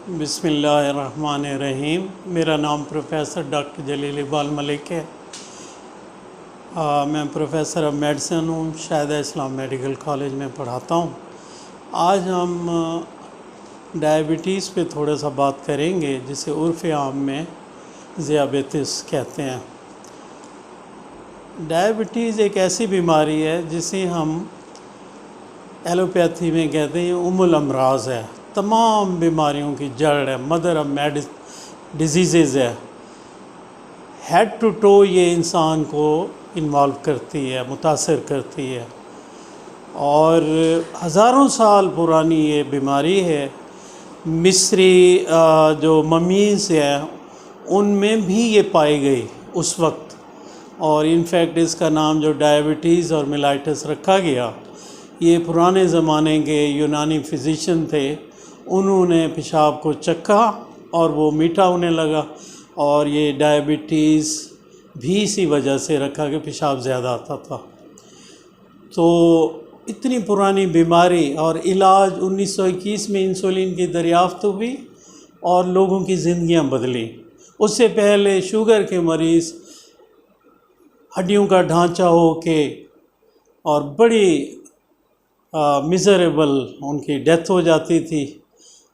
बिस्मिल्लाहिर्रहमानिर्रहीम। मेरा नाम प्रोफेसर डॉक्टर जलील इकबाल मलिक है। मैं प्रोफेसर ऑफ मेडिसिन हूँ, शाहिद इस्लाम मेडिकल कॉलेज में पढ़ाता हूँ। आज हम डायबिटीज़ पे थोड़ा सा बात करेंगे, जिसे उर्फ़ आम में ज़ियाबेतिस कहते हैं। डायबिटीज़ एक ऐसी बीमारी है जिसे हम एलोपैथी में कहते हैं उम्मुल अमराज है, तमाम बीमारियों की जड़ है, मदर ऑफ डिजीज़ है। हेड टू टो ये इंसान को इन्वॉल्व करती है, मुतासर करती है, और हज़ारों साल पुरानी ये बीमारी है। मिस्री जो ममीज़ हैं उनमें भी ये पाई गई उस वक्त, और इनफैक्ट इसका नाम जो डायबिटीज़ और मिलाइटिस रखा गया, ये पुराने ज़माने के यूनानी फिजिशियन थे। उन्होंने पेशाब को चखा और वो मीठा होने लगा, और ये डायबिटीज़ भी इसी वजह से रखा कि पेशाब ज़्यादा आता था। तो इतनी पुरानी बीमारी, और इलाज 1921 में इंसुलिन की दरियाफ्त हुई और लोगों की ज़िंदगियां बदली। उससे पहले शुगर के मरीज़ हड्डियों का ढांचा हो के और बड़ी मिज़रेबल उनकी डेथ हो जाती थी।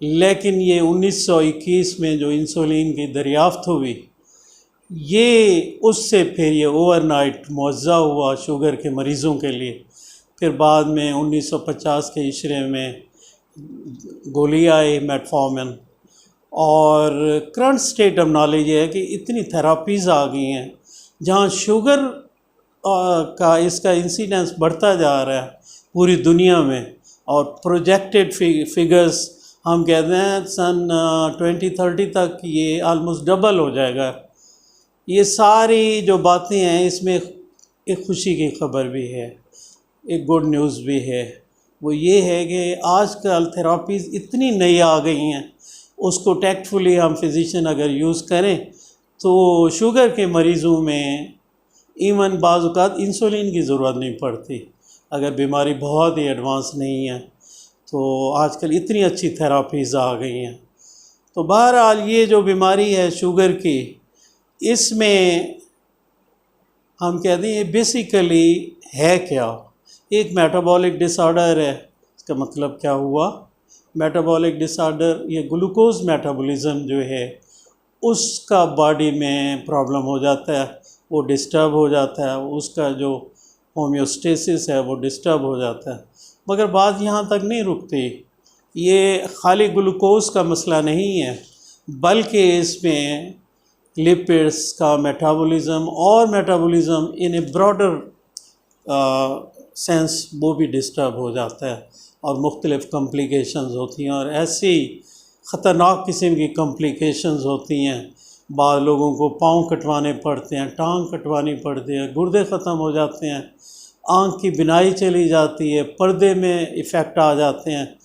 लेकिन ये 1921 में जो इंसुलिन की दरियाफ्त हुई, ये उससे फिर ये ओवरनाइट मुअज़्ज़ा हुआ शुगर के मरीज़ों के लिए। फिर बाद में 1950 के इशरे में गोली आई मेटफॉर्मिन, और करंट स्टेट ऑफ नॉलेज ये है कि इतनी थेरापीज़ आ गई हैं जहाँ शुगर का इसका इंसिडेंस बढ़ता जा रहा है पूरी दुनिया में। और प्रोजेक्टेड फिगर्स हम कहते हैं सन 2030 तक ये आलमोस्ट डबल हो जाएगा। ये सारी जो बातें हैं, इसमें एक खुशी की खबर भी है, एक गुड न्यूज़ भी है। वो ये है कि आजकल थेरापीज़ इतनी नई आ गई हैं, उसको टैक्टफुली हम फिजिशियन अगर यूज़ करें तो शुगर के मरीज़ों में इवन बाज़ औक़ात इंसुलिन की ज़रूरत नहीं पड़ती, अगर बीमारी बहुत ही एडवांस नहीं है। तो आजकल इतनी अच्छी थेरापीज़ आ गई हैं। तो बहरहाल ये जो बीमारी है शुगर की, इसमें हम कहते हैं बेसिकली है क्या, एक मेटाबॉलिक डिसऑर्डर है। इसका मतलब क्या हुआ? मेटाबॉलिक डिसऑर्डर, ये ग्लूकोज मेटाबॉलिज्म जो है उसका बॉडी में प्रॉब्लम हो जाता है, वो डिस्टर्ब हो जाता है, उसका जो होम्योस्टेसिस है वो डिस्टर्ब हो जाता है। मगर बात यहाँ तक नहीं रुकती। ये खाली ग्लूकोज का मसला नहीं है, बल्कि इसमें लिपिड्स का मेटाबॉलिज्म और मेटाबॉलिज्म इन ए ब्रॉडर सेंस वो भी डिस्टर्ब हो जाता है, और मुख्तलिफ़ कॉम्प्लिकेशंस होती हैं, और ऐसी ख़तरनाक किस्म की कॉम्प्लिकेशंस होती हैं। बाद लोगों को पाँव कटवाने पड़ते हैं, टांग कटवानी पड़ती है, गुर्दे ख़त्म हो जाते हैं, आँख की बिनाई चली जाती है, पर्दे में इफ़ेक्ट आ जाते हैं।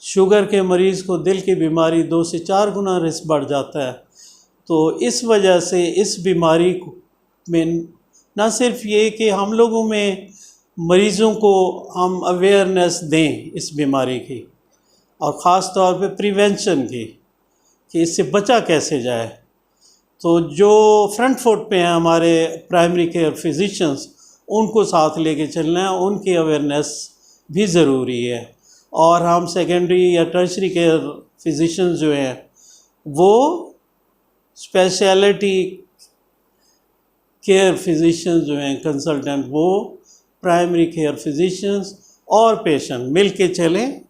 शुगर के मरीज़ को दिल की बीमारी 2 से 4 गुना रिस्क बढ़ जाता है। तो इस वजह से इस बीमारी में न सिर्फ ये कि हम लोगों में मरीज़ों को हम अवेयरनेस दें इस बीमारी की, और ख़ास तौर पे प्रिवेंशन की, कि इससे बचा कैसे जाए। तो जो फ्रंट फुट पे हैं हमारे प्राइमरी केयर फिजिशियंस, उनको साथ लेके चलना है, उनकी अवेयरनेस भी ज़रूरी है। और हम सेकेंडरी या टर्शरी केयर फिजिशियंस जो हैं वो स्पेशलिटी केयर फिजिशियंस जो हैं कंसल्टेंट, वो प्राइमरी केयर फिजिशियंस और पेशेंट मिल के चलें,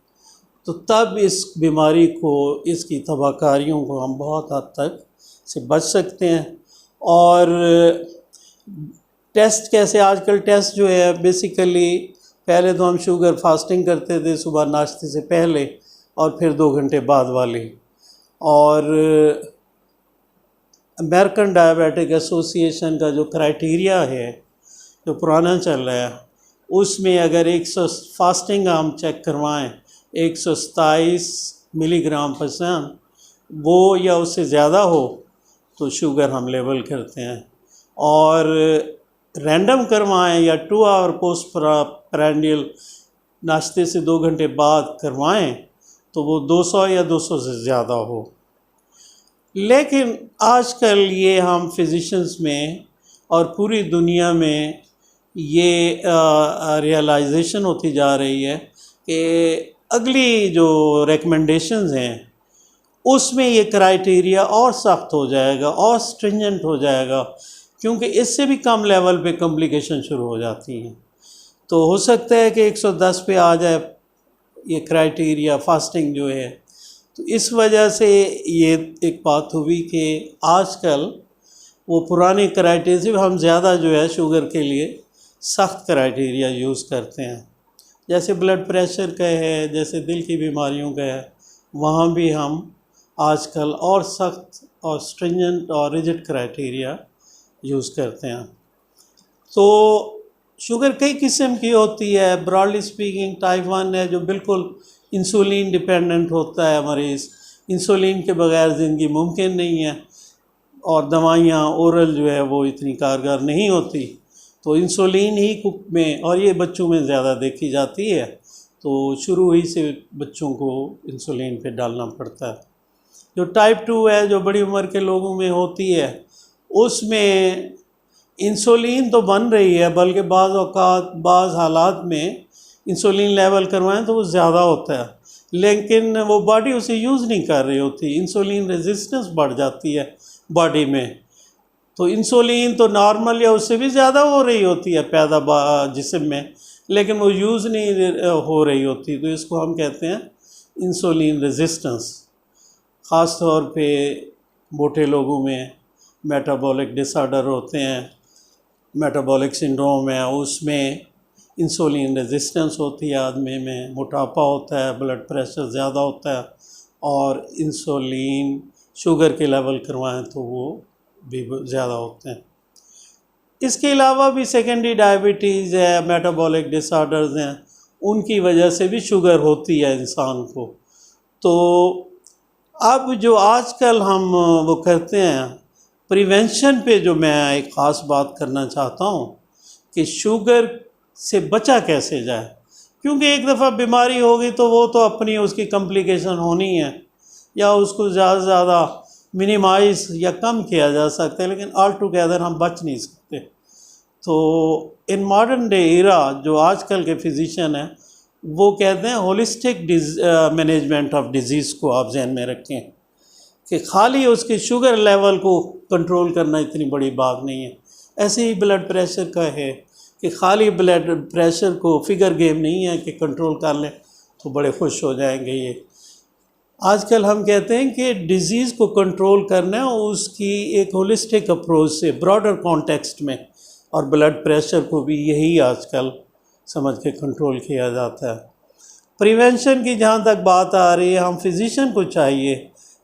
तो तब इस बीमारी को, इसकी तबाहकारियों को हम बहुत हद तक से बच सकते हैं। और टेस्ट कैसे, आजकल टेस्ट जो है बेसिकली, पहले तो हम शुगर फास्टिंग करते थे सुबह नाश्ते से पहले, और फिर 2 घंटे बाद वाली। और अमेरिकन डायबिटिक एसोसिएशन का जो क्राइटेरिया है, जो पुराना चल रहा है, उसमें अगर 100 फास्टिंग हम चेक करवाएं, 127 मिलीग्राम % वो या उससे ज़्यादा हो तो शुगर हम लेवल करते हैं। और रैंडम करवाएं या 2 आवर पोस्ट प्रांडियल नाश्ते से 2 घंटे बाद करवाएं, तो वो 200 या 200 से ज़्यादा हो। लेकिन आजकल ये हम फिजिशियंस में और पूरी दुनिया में ये रियलाइजेशन होती जा रही है कि अगली जो रिकमेंडेशंस हैं उसमें ये क्राइटेरिया और सख्त हो जाएगा और स्ट्रिंजेंट हो जाएगा, क्योंकि इससे भी कम लेवल पे कॉम्प्लिकेशन शुरू हो जाती हैं। तो हो सकता है कि 110 पे आ जाए ये क्राइटेरिया फास्टिंग जो है। तो इस वजह से ये एक बात हुई कि आजकल वो पुराने क्राइटेरिया हम ज़्यादा जो है शुगर के लिए सख्त क्राइटेरिया यूज़ करते हैं। जैसे ब्लड प्रेशर का है, जैसे दिल की बीमारियों का है, वहाँ भी हम आजकल और सख्त और स्ट्रिंजेंट और रिजिड क्राइटेरिया यूज़ करते हैं। तो शुगर कई किस्म की होती है। ब्रॉडली स्पीकिंग टाइप 1 है जो बिल्कुल इंसुलिन डिपेंडेंट होता है मरीज़, इंसुलिन के बगैर ज़िंदगी मुमकिन नहीं है, और दवाइयाँ ओरल जो है वो इतनी कारगर नहीं होती। तो इंसुलिन ही कुक में, और ये बच्चों में ज़्यादा देखी जाती है, तो शुरू ही से बच्चों को इंसुलिन पे डालना पड़ता है। जो टाइप 2 है जो बड़ी उम्र के लोगों में होती है, उसमें इंसुलिन तो बन रही है, बल्कि बाज़ औक़ात बाज़ हालात में इंसुलिन लेवल करवाएं तो वो ज़्यादा होता है, लेकिन वो बॉडी उसे यूज़ नहीं कर रही होती। इंसुलिन रेजिस्टेंस बढ़ जाती है बॉडी में। तो इंसुलिन तो नॉर्मल या उससे भी ज़्यादा हो रही होती है पैदा जिस्म में, लेकिन वो यूज़ नहीं हो रही होती। तो इसको हम कहते हैं इंसुलिन रेजिस्टेंस। ख़ास तौर पे मोटे लोगों में मेटाबॉलिक डिसऑर्डर होते हैं, मेटाबॉलिक सिंड्रोम है, उसमें इंसुलिन रेजिस्टेंस होती है आदमी में, मोटापा होता है, ब्लड प्रेशर ज़्यादा होता है, और इंसुलिन शुगर के लेवल करवाएं तो वो भी ज़्यादा होते हैं। इसके अलावा भी सेकेंडरी डायबिटीज़ है, मेटाबॉलिक डिसऑर्डर्स हैं, उनकी वजह से भी शुगर होती है इंसान को। तो अब जो आजकल हम वो करते हैं प्रिवेंशन पे, जो मैं एक ख़ास बात करना चाहता हूँ कि शुगर से बचा कैसे जाए, क्योंकि एक दफ़ा बीमारी होगी तो वो तो अपनी उसकी कॉम्प्लिकेशन होनी है, या उसको ज़्यादा से ज़्यादा मिनिमाइज़ या कम किया जा सकता है, लेकिन ऑल टुगेदर हम बच नहीं सकते। तो इन मॉडर्न डे एरा जो आजकल के फिजिशियन हैं वो कहते हैं होलिस्टिक मैनेजमेंट ऑफ डिज़ीज़ को आप जहन में रखें कि खाली उसके शुगर लेवल को कंट्रोल करना इतनी बड़ी बात नहीं है। ऐसे ही ब्लड प्रेशर का है कि खाली ब्लड प्रेशर को फिगर गेम नहीं है कि कंट्रोल कर लें तो बड़े खुश हो जाएंगे। ये आजकल हम कहते हैं कि डिज़ीज़ को कंट्रोल करना है उसकी एक होलिस्टिक अप्रोच से, ब्रॉडर कॉन्टेक्स्ट में, और ब्लड प्रेशर को भी यही आजकल समझ के कंट्रोल किया जाता है। प्रिवेंशन की जहाँ तक बात आ रही है, हम फिजिशियन को चाहिए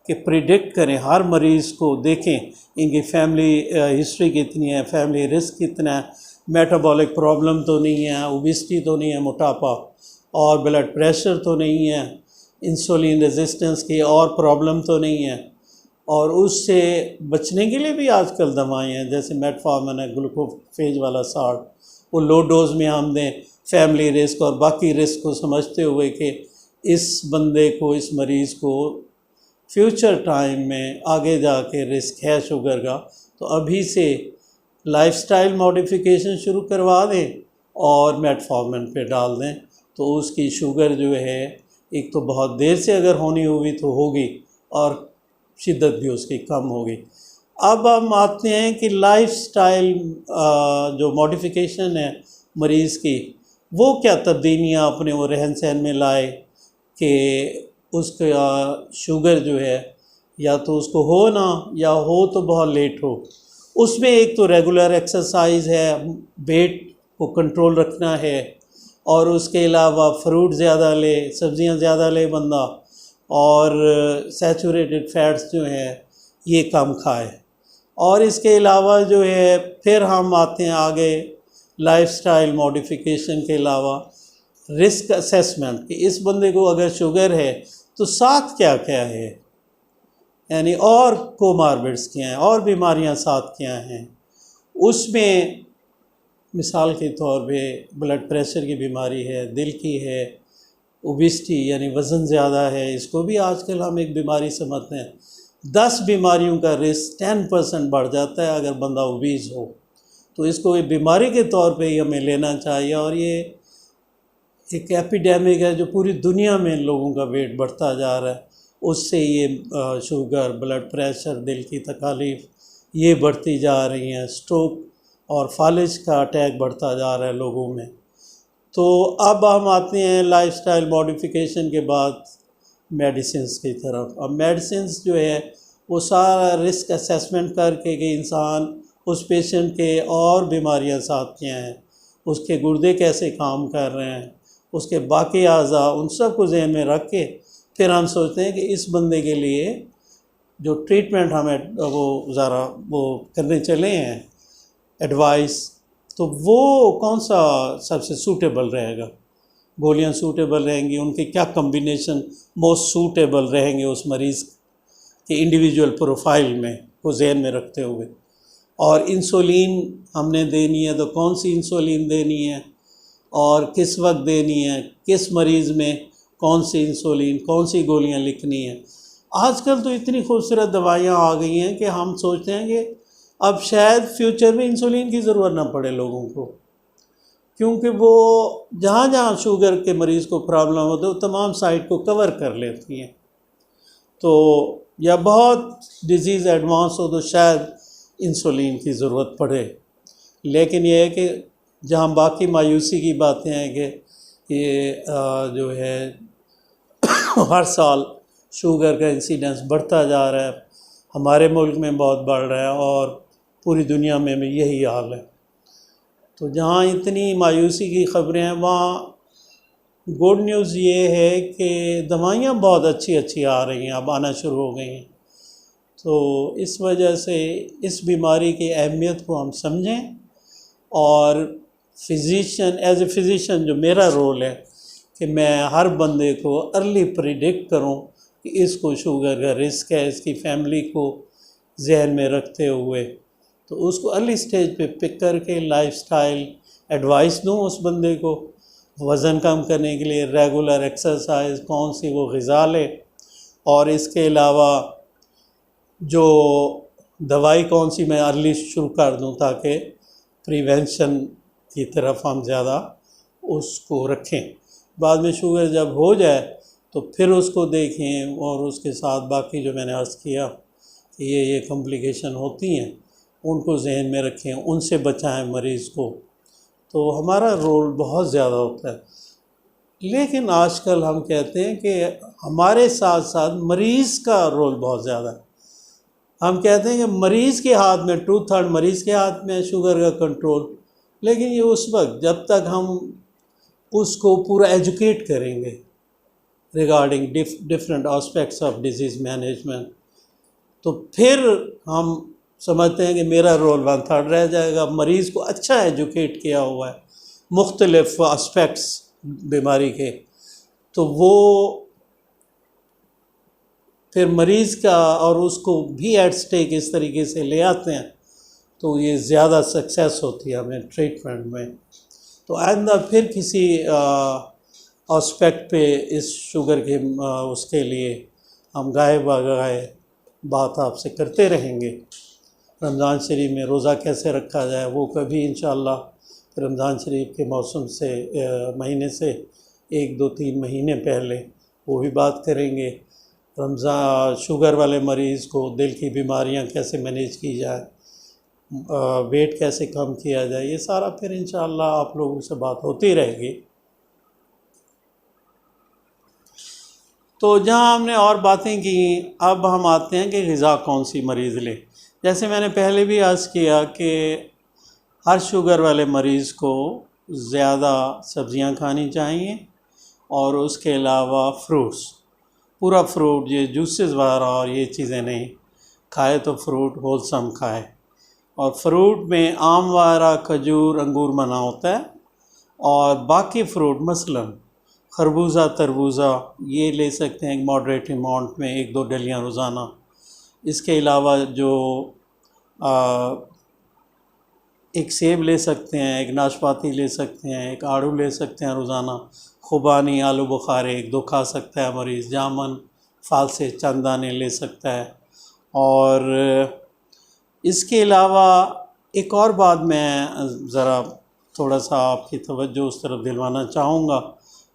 कि प्रिडिक्ट करें, हर मरीज़ को देखें इनकी फैमिली हिस्ट्री कितनी है, फैमिली रिस्क कितना है, मेटाबॉलिक प्रॉब्लम तो नहीं है, ओबेसिटी तो नहीं है, मोटापा, और ब्लड प्रेशर तो नहीं है, इंसुलिन रेजिस्टेंस की और प्रॉब्लम तो नहीं है। और उससे बचने के लिए भी आजकल दवाएं हैं, जैसे मेटफॉर्मिन है, ग्लूकोफेज वाला साल्ट, वो लो डोज में हम दें, फैमिली रिस्क और बाकी रिस्क को समझते हुए कि इस बंदे को, इस मरीज़ को फ्यूचर टाइम में आगे जाके रिस्क है शुगर का, तो अभी से लाइफस्टाइल मॉडिफिकेशन शुरू करवा दें और मेटफॉर्मिन पे डाल दें, तो उसकी शुगर जो है एक तो बहुत देर से अगर होनी होगी तो होगी, और शिद्दत भी उसकी कम होगी। अब हम आते हैं कि लाइफस्टाइल जो मॉडिफिकेशन है मरीज़ की, वो क्या तब्दीलियाँ अपने वो रहन सहन में लाए कि उसका शुगर जो है या तो उसको हो ना, या हो तो बहुत लेट हो। उसमें एक तो रेगुलर एक्सरसाइज है, वेट को कंट्रोल रखना है, और उसके अलावा फ्रूट ज़्यादा ले, सब्ज़ियाँ ज़्यादा ले बंदा, और सैचुरेटेड फैट्स जो हैं ये कम खाए। और इसके अलावा जो है फिर हम आते हैं आगे लाइफस्टाइल मॉडिफिकेशन के अलावा रिस्क असेसमेंट, कि इस बंदे को अगर शुगर है तो साथ क्या क्या है, यानी और कोमार्बिड्स क्या हैं, और बीमारियां साथ क्या हैं। उसमें मिसाल के तौर पे ब्लड प्रेशर की बीमारी है, दिल की है, ओबिसिटी यानी वज़न ज़्यादा है, इसको भी आजकल हम एक बीमारी समझते हैं। 10 बीमारियों का रिस्क 10% बढ़ जाता है अगर बंदा ओबीज हो, तो इसको एक बीमारी के तौर पे ही हमें लेना चाहिए। और ये एक एपिडेमिक है जो पूरी दुनिया में लोगों का वेट बढ़ता जा रहा है, उससे ये शुगर, ब्लड प्रेशर, दिल की तकलीफ़ ये बढ़ती जा रही हैं, स्ट्रोक और फालिज का अटैक बढ़ता जा रहा है लोगों में। तो अब हम आते हैं लाइफस्टाइल मॉडिफिकेशन के बाद मेडिसिन्स की तरफ। अब मेडिसिन्स जो है वो सारा रिस्क असेसमेंट करके कि इंसान उस पेशेंट के और बीमारियां साथ क्या हैं, उसके गुर्दे कैसे काम कर रहे हैं, उसके बाकी अज़ा, उन सब को ज़हन में रख के फिर हम सोचते हैं कि इस बंदे के लिए जो ट्रीटमेंट हमें वो करने चले हैं एडवाइस, तो वो कौन सा सबसे सूटेबल रहेगा, गोलियां सूटेबल रहेंगी, उनके क्या कम्बिनेशन मोस्ट सूटेबल रहेंगे उस मरीज़ के इंडिविजुअल प्रोफाइल में को जहन में रखते हुए। और इंसुलिन हमने देनी है तो कौन सी इंसुलिन देनी है और किस वक्त देनी है, किस मरीज़ में कौन सी इंसुलिन, कौन सी गोलियां लिखनी है। आजकल तो इतनी खूबसूरत दवाइयाँ आ गई हैं कि हम सोचते हैं कि अब शायद फ्यूचर में इंसुलिन की ज़रूरत ना पड़े लोगों को, क्योंकि वो जहाँ जहाँ शुगर के मरीज़ को प्रॉब्लम होती है वो तमाम साइट को कवर कर लेती हैं। तो या बहुत डिज़ीज़ एडवांस हो तो शायद इंसुलिन की ज़रूरत पड़े। लेकिन ये है कि जहाँ बाकी मायूसी की बातें हैं कि ये जो है हर साल शुगर का इंसिडेंस बढ़ता जा रहा है, हमारे मुल्क में बहुत बढ़ रहा है और पूरी दुनिया में भी यही हाल है। तो जहाँ इतनी मायूसी की ख़बरें हैं वहाँ गुड न्यूज़ ये है कि दवाइयाँ बहुत अच्छी अच्छी आ रही हैं, अब आना शुरू हो गई हैं। तो इस वजह से इस बीमारी की अहमियत को हम समझें और फिजिशियन एज ए फिजिशियन जो मेरा रोल है कि मैं हर बंदे को अर्ली प्रिडिक्ट करूं कि इसको शुगर का रिस्क है, इसकी फैमिली को जहन में रखते हुए तो उसको अर्ली स्टेज पे पिक करके लाइफस्टाइल एडवाइस दूं उस बंदे को। वज़न कम करने के लिए रेगुलर एक्सरसाइज, कौन सी वो ग़िज़ा ले, और इसके अलावा जो दवाई कौन सी मैं अर्ली शुरू कर दूं ताकि प्रिवेंशन की तरफ हम ज़्यादा उसको रखें। बाद में शुगर जब हो जाए तो फिर उसको देखें और उसके साथ बाकी जो मैंने अर्ज़ किया कि ये कॉम्प्लिकेशन होती हैं उनको जहन में रखें, उनसे बचाएं मरीज़ को। तो हमारा रोल बहुत ज़्यादा होता है। लेकिन आजकल हम कहते हैं कि हमारे साथ साथ मरीज़ का रोल बहुत ज़्यादा है। हम कहते हैं कि मरीज़ के हाथ में, 2/3 मरीज़ के हाथ में शुगर का कंट्रोल। लेकिन ये उस वक्त जब तक हम उसको पूरा एजुकेट करेंगे regarding different aspects of disease management, तो फिर हम समझते हैं कि मेरा रोल 1/3 रह जाएगा। मरीज़ को अच्छा एजुकेट किया हुआ है मुख्तलिफ एस्पेक्ट्स बीमारी के, तो वो फिर मरीज़ का और उसको भी एट स्टेक इस तरीके से ले आते हैं तो ये ज़्यादा सक्सेस होती है हमें ट्रीटमेंट में। तो आइंदा फिर किसी एस्पेक्ट पे इस शुगर के उसके लिए हम गाए बगाए बात आपसे करते रहेंगे। रमज़ान शरीफ में रोज़ा कैसे रखा जाए वो कभी इंशाअल्लाह रमज़ान शरीफ के मौसम से महीने से 1-2-3 महीने पहले वो भी बात करेंगे। रमज़ान शुगर वाले मरीज़ को दिल की बीमारियां कैसे मैनेज की जाए, वेट कैसे कम किया जाए, ये सारा फिर इंशाअल्लाह आप लोगों से बात होती रहेगी। तो जहाँ हमने और बातें की, अब हम आते हैं कि ग़िज़ा कौन सी मरीज़ ले। जैसे मैंने पहले भी अर्ज़ किया कि हर शुगर वाले मरीज़ को ज़्यादा सब्ज़ियाँ खानी चाहिए और उसके अलावा फ्रूट्स, पूरा फ्रूट, ये जूसेस वगैरह और ये चीज़ें नहीं खाए तो फ्रूट होलसम खाए। और फ्रूट में आम वगैरह, खजूर, अंगूर मना होता है और बाकी फ्रूट मसलन खरबूजा, तरबूजा ये ले सकते हैं मॉडरेट अमाउंट में, 1-2 डलियाँ रोज़ाना। इसके अलावा जो एक सेब ले सकते हैं, एक नाशपाती ले सकते हैं, एक आड़ू ले सकते हैं रोज़ाना, खुबानी, आलू बुखारे 1-2 खा सकता है मरीज़, जामुन, फल से चंद दाने ले सकता है। और इसके अलावा एक और बात मैं ज़रा थोड़ा सा आपकी तवज्जो उस तरफ दिलवाना चाहूँगा,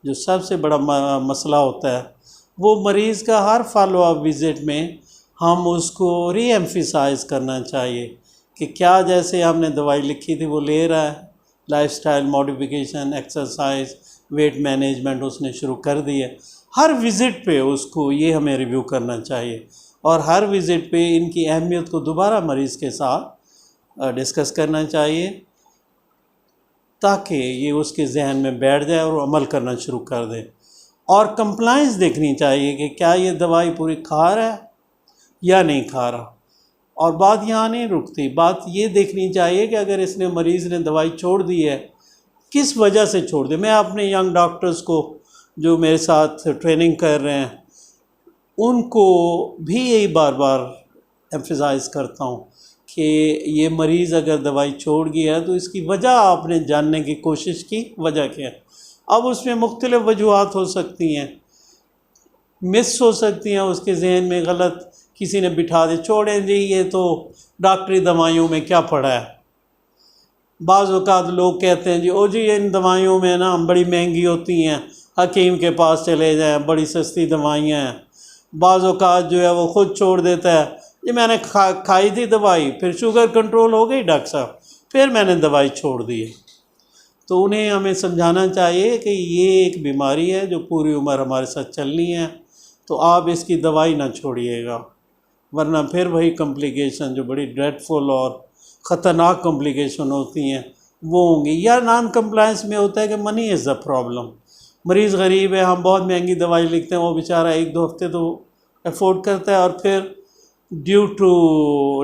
जो सबसे बड़ा मसला होता है वो मरीज़ का हर फॉलो अप विज़िट में हम उसको री एम्फिसाइज़ करना चाहिए कि क्या जैसे हमने दवाई लिखी थी वो ले रहा है, lifestyle modification, exercise, weight management उसने शुरू कर दी है। हर विज़िट पे उसको ये हमें रिव्यू करना चाहिए और हर विज़िट पे इनकी अहमियत को दोबारा मरीज़ के साथ डिस्कस करना चाहिए ताकि ये उसके जहन में बैठ जाए और अमल करना शुरू कर दे। और कंप्लाइंस देखनी चाहिए कि क्या ये दवाई पूरी खा रहा है या नहीं खा रहा। और बात यहाँ नहीं रुकती, बात ये देखनी चाहिए कि अगर इसने मरीज़ ने दवाई छोड़ दी है किस वजह से छोड़ दी। मैं अपने यंग डॉक्टर्स को जो मेरे साथ ट्रेनिंग कर रहे हैं उनको भी यही बार बार एम्फसाइज़ करता हूँ कि ये मरीज़ अगर दवाई छोड़ गया है तो इसकी वजह आपने जानने की कोशिश की, वजह क्या है। अब उसमें मुख्तलिफ़ वजूहात हो सकती हैं, मिस हो सकती हैं, उसके जहन में गलत किसी ने बिठा दे, छोड़ें जी ये तो डॉक्टरी दवाइयों में क्या पड़ा है। बाज़ औक़ात लोग कहते हैं जी ओ जी इन दवाइयों में ना बड़ी महंगी होती हैं, हकीम के पास चले जाएं, बड़ी सस्ती दवाइयाँ हैं। बाज़ औक़ात जो है वो ख़ुद छोड़ देता है, ये मैंने खाई थी दवाई, फिर शुगर कंट्रोल हो गई डॉक्टर साहब, फिर मैंने दवाई छोड़ दी है। तो उन्हें हमें समझाना चाहिए कि ये एक बीमारी है जो पूरी उम्र हमारे साथ चलनी है, तो आप इसकी दवाई ना छोड़िएगा, वरना फिर वही कॉम्प्लिकेशन जो बड़ी ड्रेडफुल और ख़तरनाक कॉम्प्लिकेशन होती हैं वो होंगी। या नॉन कंप्लायंस में होता है कि मनी इज़ द प्रॉब्लम, मरीज़ गरीब है, हम बहुत महंगी दवाई लिखते हैं, वो बेचारा 1-2 हफ्ते तो अफोर्ड करता है और फिर ड्यू टू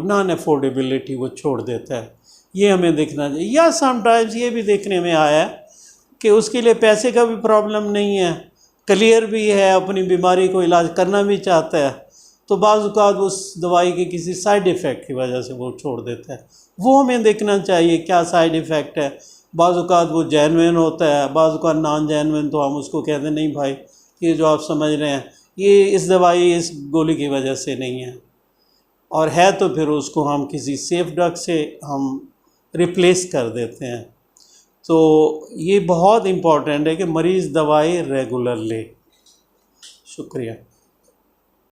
नॉन अफोर्डेबिलिटी वो छोड़ देता है। ये हमें देखना चाहिए। या समटाइम्स ये भी देखने में आया है कि उसके लिए पैसे का भी प्रॉब्लम नहीं है, क्लियर भी है, अपनी बीमारी को इलाज करना भी चाहता है, तो बाज़ औक़ात उस दवाई के किसी साइड इफ़ेक्ट की वजह से वो छोड़ देता है। वो हमें देखना चाहिए क्या साइड इफ़ेक्ट है। बाज़ औक़ात वो जेन्युइन होता है, बाज़ औक़ात नॉन जेन्युइन, तो हम उसको कहते हैं नहीं भाई ये जो आप समझ रहे हैं ये इस दवाई इस गोली की वजह से नहीं है, और है तो फिर उसको हम किसी सेफ ड्रग से हम रिप्लेस कर देते हैं। तो ये बहुत इम्पॉर्टेंट है कि मरीज़ दवाई रेगुलर ले। शुक्रिया।